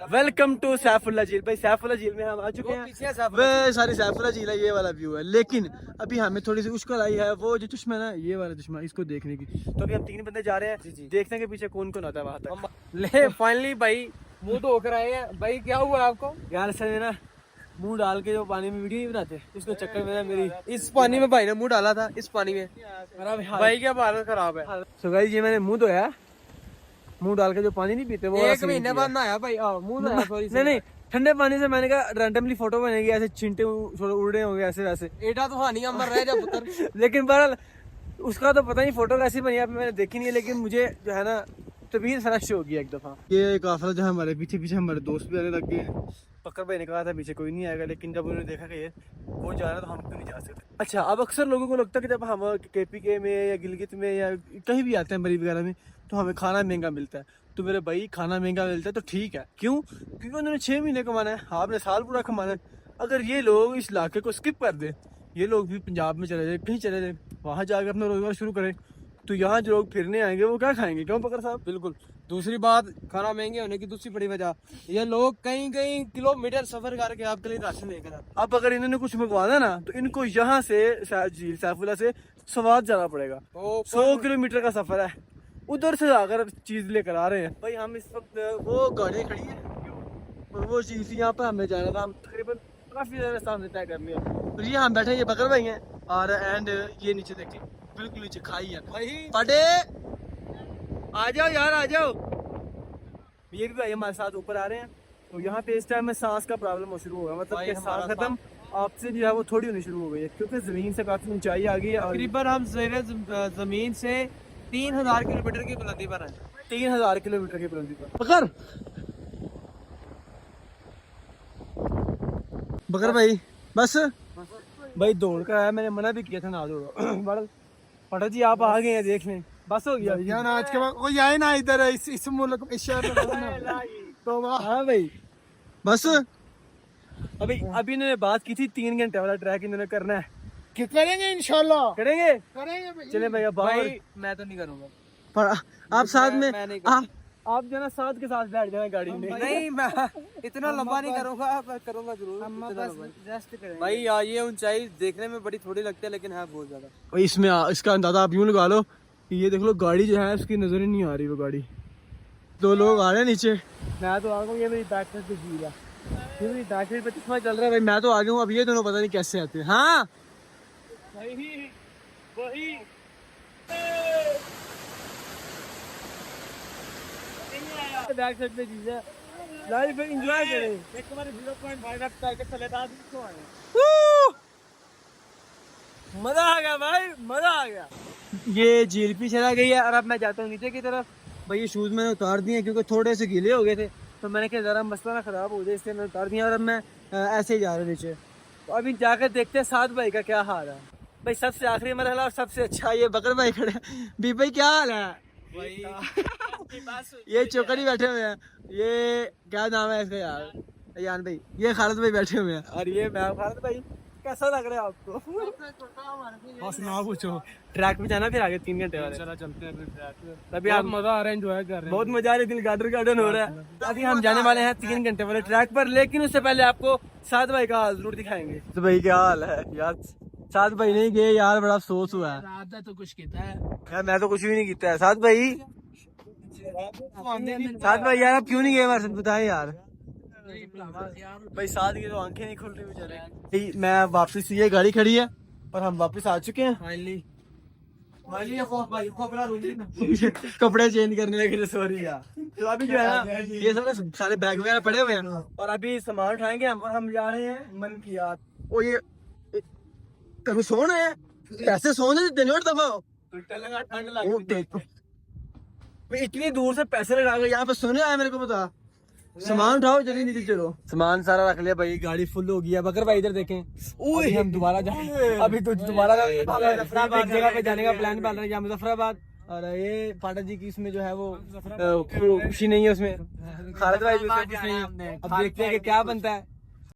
Welcome to Saifullah झील। भाई सैफुल्ला झील में हम आ चुके हैं। वे सारी सैफुल्ला झील है, ये वाला व्यू है। लेकिन अभी हमें थोड़ी सी मुश्किल आई है, वो जो चश्मा है ना, ये वाला चश्मा, इसको देखने की। तो अभी हम 3 बंदे जा रहे हैं, देखने के पीछे कौन कौन आता है वहाँ तक। ले फाइनली भाई मुंह तो होकर आए हैं। भाई क्या हुआ आपको? यार सर ना मुंह डाल के जो पानी में वीडियो नहीं बनाते, उसके चक्कर में ना मेरी इस पानी में भाई ने मुंह डाला था, इस पानी में भाई क्या हालत खराब है। सो गाइस ये मैंने मुंह धोया, मुंह डाल के जो पानी नहीं पीते वो 1 महीने बाद नहाया भाई। मुंह नहाया सॉरी। नहीं ठंडे पानी से मैंने कहा रैंडमली फोटो बनेगी, ऐसे छिंटे उड़ रहे होंगे ऐसे वैसे। एटा तो हानि अमर रह जा पुत्र। लेकिन बहरहाल उसका तो पता नहीं फोटो कैसी बनी है, मैंने देखी नहीं है। लेकिन मुझे जो है ना तबीयत फ्रेश हो गई एक दफा। ये काफिला जो है हमारे पीछे पीछे हमारे दोस्त भी आने लग गए हैं। पक्कर भाई ने कहा था पीछे कोई नहीं आएगा, लेकिन जब उन्होंने देखा कि ये वो जा रहा है तो हम क्यों नहीं जा सकते। अच्छा, अब अक्सर लोगों को लगता है कि जब हम KPK में या गिलगित में या कहीं भी आते हैं बरी वगैरह में, तो हमें खाना महंगा मिलता है। तो मेरे भाई खाना महंगा मिलता है तो ठीक है, क्यों? क्योंकि उन्होंने 6 महीने कमाना है, आपने साल पूरा कमाना है। अगर ये लोग इस इलाके को स्किप कर दे, ये लोग भी पंजाब में चले जाए, कहीं चले जाए, वहाँ जाकर अपना रोजगार शुरू करें, तो यहाँ जो लोग फिरने आएंगे वो क्या खाएंगे? क्यों पकड़ साहब? बिल्कुल। दूसरी बात, खाना महंगे होने की दूसरी बड़ी वजह, ये लोग कहीं कहीं किलोमीटर सफर करके आपके लिए राशन लेकर आते। अब अगर इन्होंने कुछ मंगवाना ना, तो इनको यहाँ से झील सैफुल्ला से स्वाद जाना पड़ेगा। 100 किलोमीटर का सफर है, उधर से जाकर चीज लेकर आ रहे हैं। भाई हम इस वक्त वो गाड़ी खड़ी है और वो चीज यहाँ पर हमें जाना था। हम तकरीबन काफी ज्यादा सामने तय कर लिया। तो ये हम बैठे, ये बकर भाई हैं, और एंड ये नीचे देखिए, बिल्कुल नीचे खाई है। पटे आ जाओ यार, आ जाओ। ये भी भाई हमारे साथ ऊपर आ रहे हैं। तो यहाँ पे इस टाइम में सांस का प्रॉब्लम शुरू होगा, मतलब कि सांस खत्म आपसे जो है वो थोड़ी होनी शुरू हो गई है, क्योंकि जमीन से काफी ऊंचाई आ गई है। तकरीबन हम जमीन से 3000 किलोमीटर की बुलंदी पर है। 3000 किलोमीटर की बुलंदी पर। बकर बकर भाई बस भाई दौड़ कर आया, मैंने मना भी किया था ना दौड़ो। पटा जी आप आ गए हैं देखने, बस हो गया यार। आज के बाद कोई आए ना इधर इस मुल्क इस शहर में। तो हाँ भाई बस अभी इन्होंने बात की थी 3 घंटे वाला ट्रैक इन्होंने करना है। कि करेंगे इंशाल्लाह, करेंगे करेंगे। चले भैया भाई मैं तो नहीं करूंगा। पर आप साथ में मैं नहीं आप जो है ना साथ के साथ बैठ जाना गाड़ी में। नहीं मैं इतना लंबा नहीं करूंगा, पर करूंगा जरूर। भाई यार ये ऊंचाई देखने में बड़ी थोड़ी लगती है, लेकिन है बहुत ज्यादा। इसमें इसका अंदाजा आप यूं लगा लो कि ये देख लो गाड़ी जो है उसकी नजर ही नहीं आ रही। वो गाड़ी 2 लोग आ रहे हैं नीचे, मैं तो आ गया हूँ। ये मेरी बैक साइड पे झील है, ये मेरी बैक साइड पे चश्मा चल रहा है भाई। मैं तो आ गया हूँ, अब ये दोनों पता नहीं कैसे आते हैं। हाँ वही बैक साइड पे चीज है, लाइफ एंजॉय करें। एक तुम्हारे 0.5 करके चले था, मजा आ गया भाई, मजा आ गया। ये झील भी चला गई है और अब मैं जाता हूँ नीचे की तरफ। भाई ये शूज मैंने उतार दिए क्योंकि थोड़े से गीले हो गए थे, तो मैंने कहा जरा मसला ना खराब हो जाए, इसलिए मैंने उतार दिया। और अब मैं ऐसे ही जा रहा हूँ नीचे। तो अभी जाकर देखते हैं साथ भाई का क्या हाल है। भाई सबसे आखिरी मरहला और सबसे अच्छा ये बकर भाई खड़े। बी भाई क्या हाल है भाई? ये चौकड़ी बैठे हुए हैं, ये क्या नाम है इसका यार, यान भाई। ये खालिद भाई बैठे हुए हैं और ये मैं। खालिद भाई कैसा लग रहा है आपको? ना पूछो। ट्रैक पे जाना फिर आगे 3 घंटे वाले। चला चलते हैं ट्रैक पे। तभी आप मजा आ रहा है, एंजॉय कर रहे हैं। बहुत मजा आ रही है, दिल गार्डन हो रहा है। अभी हम जाने वाले हैं 3 घंटे वाले ट्रैक पर, लेकिन उससे पहले आपको साद भाई का हाल जरूर दिखाएंगे। तो भाई क्या हाल है यार? साद भाई नहीं गए यार, बड़ा अफसोस हुआ है रात तो कुछ कहता है यार। मैं तो कुछ भी नहीं किया है। साद भाई यार आप क्यों नहीं गए हमारे साथ, बताएं यार। भाई साथ की तो आंखें नहीं खुल रही बेचारे। मैं वापस, ये गाड़ी खड़ी है और हम वापस आ चुके हैं फाइनली। कपड़े चेंज करने लगे, सॉरी यार। तो अभी जो है ना ये सब सारे बैग वगैरह पड़े हुए हैं और अभी सामान उठाएंगे हम, और हम जा रहे हैं मन की याद। ओ ये कभी सोना है, कैसे सोने दिन और दफा ठंड लग। इतनी दूर से पैसे लगा कर यहाँ पे सोने आया, मेरे को बता। सामान उठाओ जल्दी नीचे चलो। सामान सारा रख लिया भाई, गाड़ी फुल हो गई है। बकर भाई इधर देखें, अभी हम दोबारा जाए, अभी तो दोबारा एक जगह पे जाने का प्लान बन रहा है, मुजफ्फराबाद। और ये पाटा जी की इसमें जो है वो खुशी नहीं है उसमें। खालिद भाई भी उसमें खुश नहीं है। अब देखते हैं कि क्या बनता है।